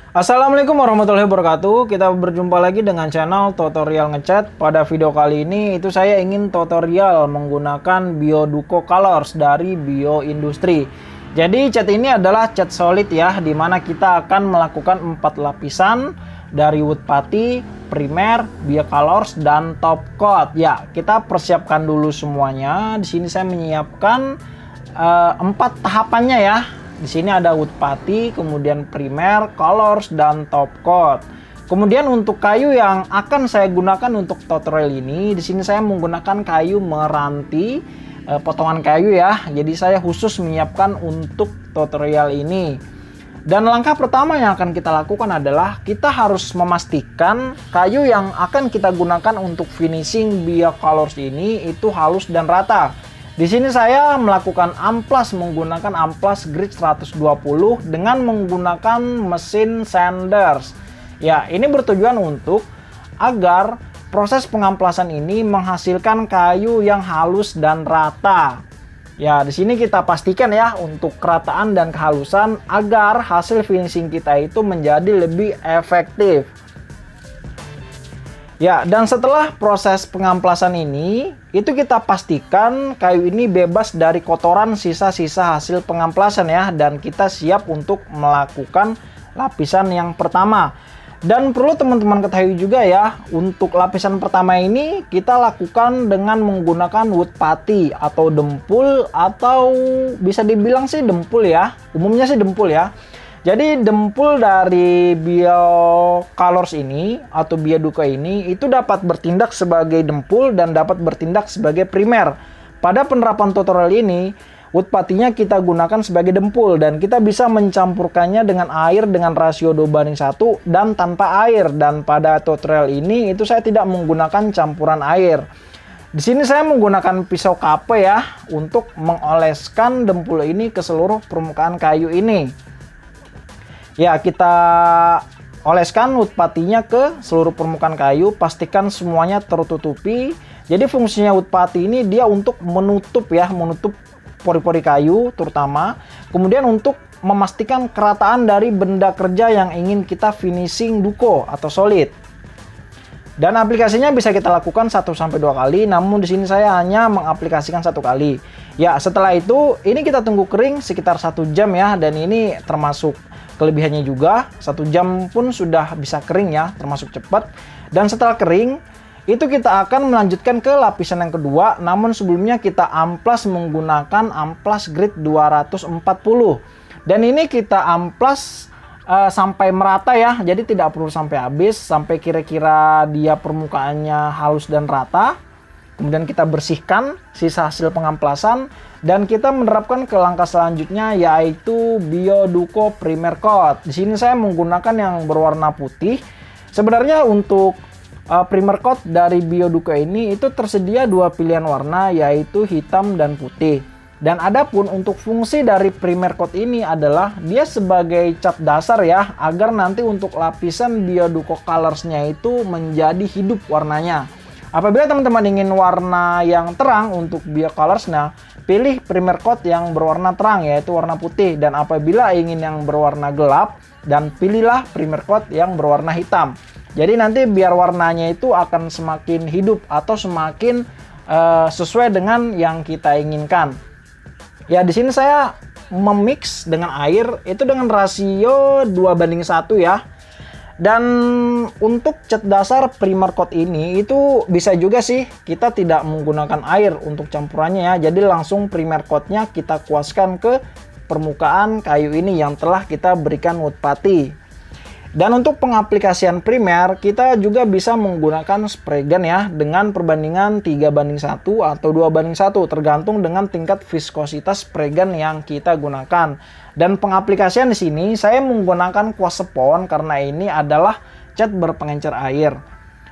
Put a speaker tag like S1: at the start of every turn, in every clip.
S1: Assalamualaikum warahmatullahi wabarakatuh. Kita berjumpa lagi dengan channel tutorial ngecat. Pada video kali ini itu saya ingin tutorial menggunakan Bioduco Colors dari Bio Industri. Jadi cat ini adalah cat solid ya, dimana kita akan melakukan 4 lapisan dari wood putty, primer, bio colors, dan top coat. Ya, kita persiapkan dulu semuanya. Di sini saya menyiapkan 4 tahapannya ya. Di sini ada wood putty, kemudian primer, colors, dan top coat. Kemudian untuk kayu yang akan saya gunakan untuk tutorial ini, di sini saya menggunakan kayu meranti, potongan kayu ya. Jadi saya khusus menyiapkan untuk tutorial ini. Dan langkah pertama yang akan kita lakukan adalah kita harus memastikan kayu yang akan kita gunakan untuk finishing bio colors ini itu halus dan rata. Di sini saya melakukan amplas menggunakan amplas grit 120 dengan menggunakan mesin sanders. Ya, ini bertujuan untuk agar proses pengamplasan ini menghasilkan kayu yang halus dan rata. Ya, di sini kita pastikan ya untuk kerataan dan kehalusan agar hasil finishing kita itu menjadi lebih efektif. Ya, dan setelah proses pengamplasan ini, itu kita pastikan kayu ini bebas dari kotoran sisa-sisa hasil pengamplasan ya, dan kita siap untuk melakukan lapisan yang pertama. Dan perlu teman-teman ketahui juga ya, untuk lapisan pertama ini kita lakukan dengan menggunakan wood putty atau dempul, atau bisa dibilang sih dempul ya, umumnya sih dempul ya. Jadi dempul dari bio colors ini atau Bioduco ini itu dapat bertindak sebagai dempul dan dapat bertindak sebagai primer. Pada penerapan tutorial ini, wood putty-nya kita gunakan sebagai dempul dan kita bisa mencampurkannya dengan air dengan rasio 2:1 dan tanpa air. Dan pada tutorial ini itu saya tidak menggunakan campuran air. Di sini saya menggunakan pisau kape ya untuk mengoleskan dempul ini ke seluruh permukaan kayu ini. Ya, kita oleskan wood putty-nya ke seluruh permukaan kayu, pastikan semuanya tertutupi. Jadi fungsinya wood putty ini dia untuk menutup ya, menutup pori-pori kayu terutama. Kemudian untuk memastikan kerataan dari benda kerja yang ingin kita finishing duco atau solid. Dan aplikasinya bisa kita lakukan 1-2 kali, namun di sini saya hanya mengaplikasikan 1 kali. Ya, setelah itu ini kita tunggu kering sekitar 1 jam ya, dan ini termasuk kelebihannya juga, 1 jam pun sudah bisa kering ya, termasuk cepat. Dan setelah kering, itu kita akan melanjutkan ke lapisan yang kedua, namun sebelumnya kita amplas menggunakan amplas grit 240. Dan ini kita amplas sampai merata ya, jadi tidak perlu sampai habis, sampai kira-kira dia permukaannya halus dan rata. Kemudian kita bersihkan sisa hasil pengamplasan dan kita menerapkan ke langkah selanjutnya, yaitu Bioduco Primer Coat. Di sini saya menggunakan yang berwarna putih. Sebenarnya untuk primer coat dari Bioduco ini itu tersedia 2 pilihan warna, yaitu hitam dan putih. Dan adapun untuk fungsi dari primer coat ini adalah dia sebagai cat dasar ya, agar nanti untuk lapisan Bioduco Colors-nya itu menjadi hidup warnanya. Apabila teman-teman ingin warna yang terang untuk Bio Colors, nah pilih primer coat yang berwarna terang yaitu warna putih. Dan apabila ingin yang berwarna gelap, dan pilihlah primer coat yang berwarna hitam. Jadi nanti biar warnanya itu akan semakin hidup atau semakin sesuai dengan yang kita inginkan. Ya, di sini saya memix dengan air itu dengan rasio 2:1 ya. Dan untuk cat dasar primer coat ini itu bisa juga sih kita tidak menggunakan air untuk campurannya ya. Jadi langsung primer coatnya kita kuaskan ke permukaan kayu ini yang telah kita berikan wood putty. Dan untuk pengaplikasian primer kita juga bisa menggunakan spray gun ya, dengan perbandingan 3:1 atau 2:1 tergantung dengan tingkat viskositas spray gun yang kita gunakan. Dan pengaplikasian di sini saya menggunakan kuas spons karena ini adalah cat berpengencer air.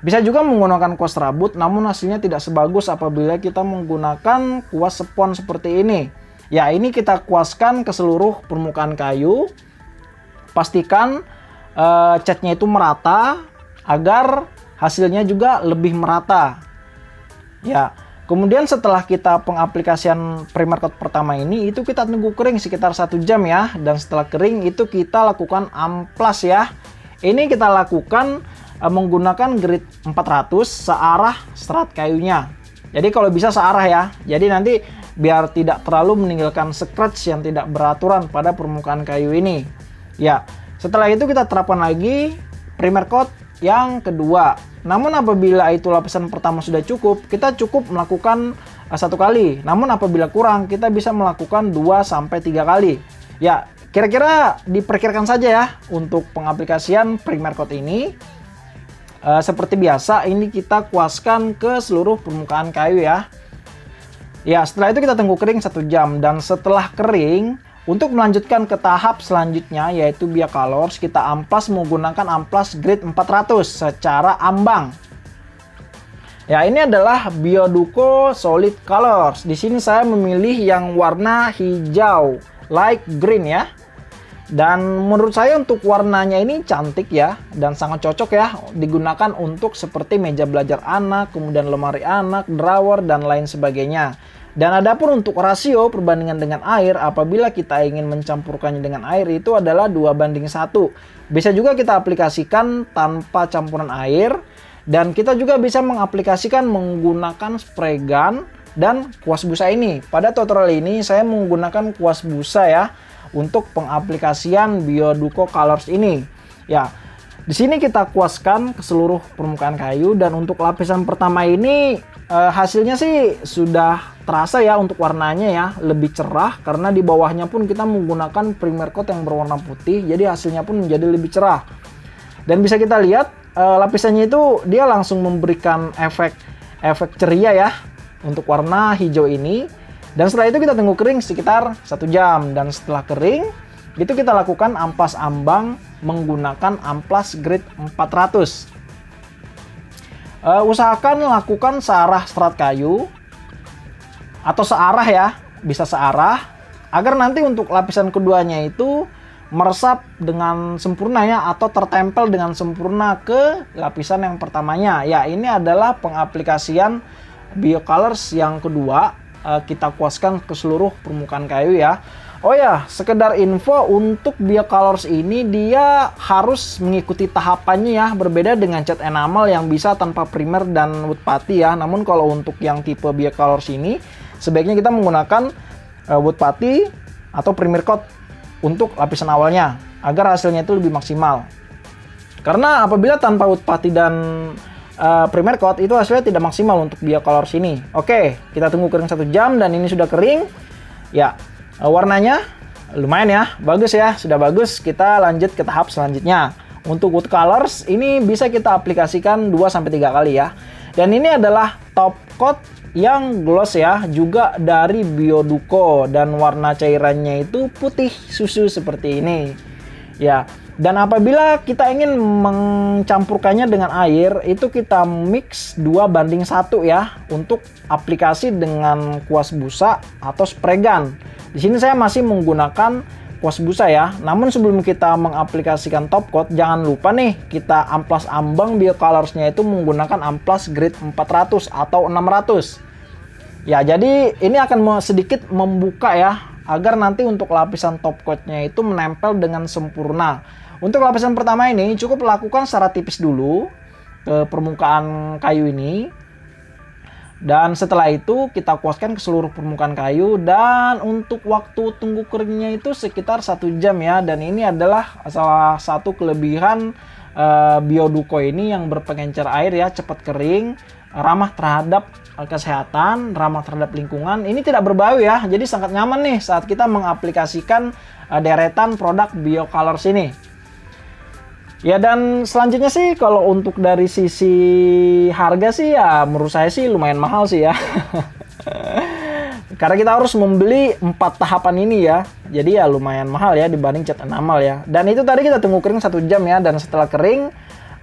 S1: Bisa juga menggunakan kuas rabut, namun hasilnya tidak sebagus apabila kita menggunakan kuas spons seperti ini. Ya, ini kita kuaskan ke seluruh permukaan kayu. Pastikan catnya itu merata agar hasilnya juga lebih merata. Ya, kemudian setelah kita pengaplikasian primer coat pertama ini, itu kita tunggu kering sekitar 1 jam ya. Dan setelah kering itu kita lakukan amplas ya. Ini kita lakukan menggunakan grid 400 searah serat kayunya. Jadi kalau bisa searah ya. Jadi nanti biar tidak terlalu meninggalkan scratch yang tidak beraturan pada permukaan kayu ini. Ya, setelah itu kita terapkan lagi primer coat yang kedua. Namun apabila itu lapisan pertama sudah cukup, kita cukup melakukan 1 kali. Namun apabila kurang, kita bisa melakukan 2-3 kali. Ya, kira-kira diperkirakan saja ya untuk pengaplikasian primer coat ini. Seperti biasa, ini kita kuaskan ke seluruh permukaan kayu ya. Ya, setelah itu kita tunggu kering 1 jam. Dan setelah kering, untuk melanjutkan ke tahap selanjutnya yaitu Biocolors, kita amplas menggunakan amplas grade 400 secara ambang. Ya, ini adalah Bioduco Solid Colors. Di sini saya memilih yang warna hijau light green ya. Dan menurut saya untuk warnanya ini cantik ya, dan sangat cocok ya digunakan untuk seperti meja belajar anak, kemudian lemari anak, drawer, dan lain sebagainya. Dan adapun untuk rasio perbandingan dengan air, apabila kita ingin mencampurkannya dengan air itu adalah 2:1. Bisa juga kita aplikasikan tanpa campuran air, dan kita juga bisa mengaplikasikan menggunakan spray gun dan kuas busa ini. Pada tutorial ini saya menggunakan kuas busa ya untuk pengaplikasian Bioduco Colors ini. Ya, di sini kita kuaskan ke seluruh permukaan kayu, dan untuk lapisan pertama ini hasilnya sih sudah terasa ya untuk warnanya ya, lebih cerah karena di bawahnya pun kita menggunakan primer coat yang berwarna putih, jadi hasilnya pun menjadi lebih cerah. Dan bisa kita lihat lapisannya itu dia langsung memberikan efek ceria ya untuk warna hijau ini. Dan setelah itu kita tunggu kering sekitar 1 jam. Dan setelah kering, itu kita lakukan amplas ambang menggunakan amplas grade 400. Usahakan lakukan searah serat kayu atau searah ya, bisa searah, agar nanti untuk lapisan keduanya itu meresap dengan sempurna ya, atau tertempel dengan sempurna ke lapisan yang pertamanya. Ya, ini adalah pengaplikasian Biocolors yang kedua. Kita kuaskan ke seluruh permukaan kayu ya. Oh ya, sekedar info untuk Biocolors ini dia harus mengikuti tahapannya ya, berbeda dengan cat enamel yang bisa tanpa primer dan wood putty ya. Namun kalau untuk yang tipe Biocolors ini sebaiknya kita menggunakan wood putty atau primer coat untuk lapisan awalnya agar hasilnya itu lebih maksimal. Karena apabila tanpa wood putty dan primer coat itu hasilnya tidak maksimal untuk Biocolors ini. Oke, kita tunggu kering 1 jam dan ini sudah kering. Ya, warnanya lumayan ya, bagus ya, sudah bagus. Kita lanjut ke tahap selanjutnya. Untuk wood colors ini bisa kita aplikasikan 2-3 kali ya. Dan ini adalah top coat yang gloss ya, juga dari Bioduco, dan warna cairannya itu putih susu seperti ini. Ya. Dan apabila kita ingin mencampurkannya dengan air, itu kita mix 2:1 ya untuk aplikasi dengan kuas busa atau spray gun. Di sini saya masih menggunakan kuas busa ya. Namun sebelum kita mengaplikasikan top coat, jangan lupa nih kita amplas ambang Biocolorsnya itu menggunakan amplas grade 400 atau 600. Ya, jadi ini akan sedikit membuka ya, agar nanti untuk lapisan top coatnya itu menempel dengan sempurna. Untuk lapisan pertama ini cukup lakukan secara tipis dulu ke permukaan kayu ini. Dan setelah itu kita kuaskan ke seluruh permukaan kayu, dan untuk waktu tunggu keringnya itu sekitar 1 jam ya. Dan ini adalah salah satu kelebihan Bioduco ini yang berpengencer air ya, cepat kering, ramah terhadap kesehatan, ramah terhadap lingkungan. Ini tidak berbau ya, jadi sangat nyaman nih saat kita mengaplikasikan deretan produk Biocolors ini. Ya, dan selanjutnya sih kalau untuk dari sisi harga sih ya menurut saya sih lumayan mahal sih ya. Karena kita harus membeli 4 tahapan ini ya. Jadi ya lumayan mahal ya dibanding cat enamel ya. Dan itu tadi kita tunggu kering 1 jam ya, dan setelah kering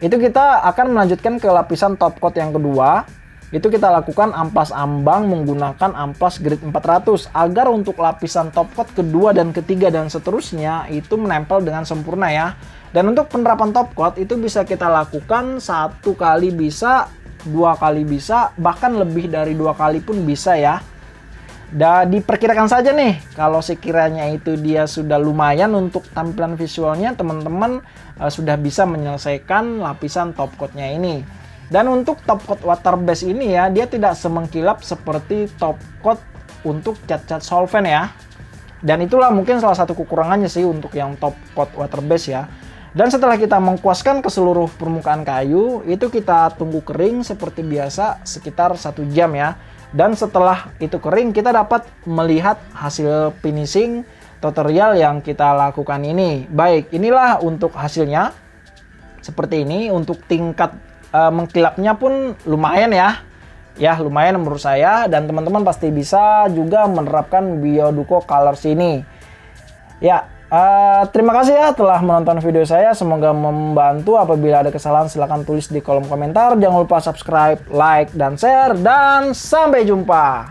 S1: itu kita akan melanjutkan ke lapisan top coat yang kedua. Itu kita lakukan amplas ambang menggunakan amplas grade 400 agar untuk lapisan top coat kedua dan ketiga dan seterusnya itu menempel dengan sempurna ya. Dan untuk penerapan top coat itu bisa kita lakukan 1 kali bisa, 2 kali bisa, bahkan lebih dari 2 kali pun bisa ya. Dan diperkirakan saja nih, kalau sekiranya itu dia sudah lumayan untuk tampilan visualnya, teman-teman sudah bisa menyelesaikan lapisan top coat-nya ini. Dan untuk top coat water base ini ya, dia tidak semengkilap seperti top coat untuk cat-cat solvent ya. Dan itulah mungkin salah satu kekurangannya sih untuk yang top coat water base ya. Dan setelah kita mengkuaskan ke seluruh permukaan kayu, itu kita tunggu kering seperti biasa sekitar 1 jam ya. Dan setelah itu kering, kita dapat melihat hasil finishing tutorial yang kita lakukan ini. Baik, inilah untuk hasilnya. Seperti ini, untuk tingkat mengkilapnya pun lumayan ya. Ya, lumayan menurut saya. Dan teman-teman pasti bisa juga menerapkan Bioduco Colors ini. Ya, terima kasih ya telah menonton video saya. Semoga membantu. Apabila ada kesalahan silahkan tulis di kolom komentar. Jangan lupa subscribe, like, dan share. Dan sampai jumpa.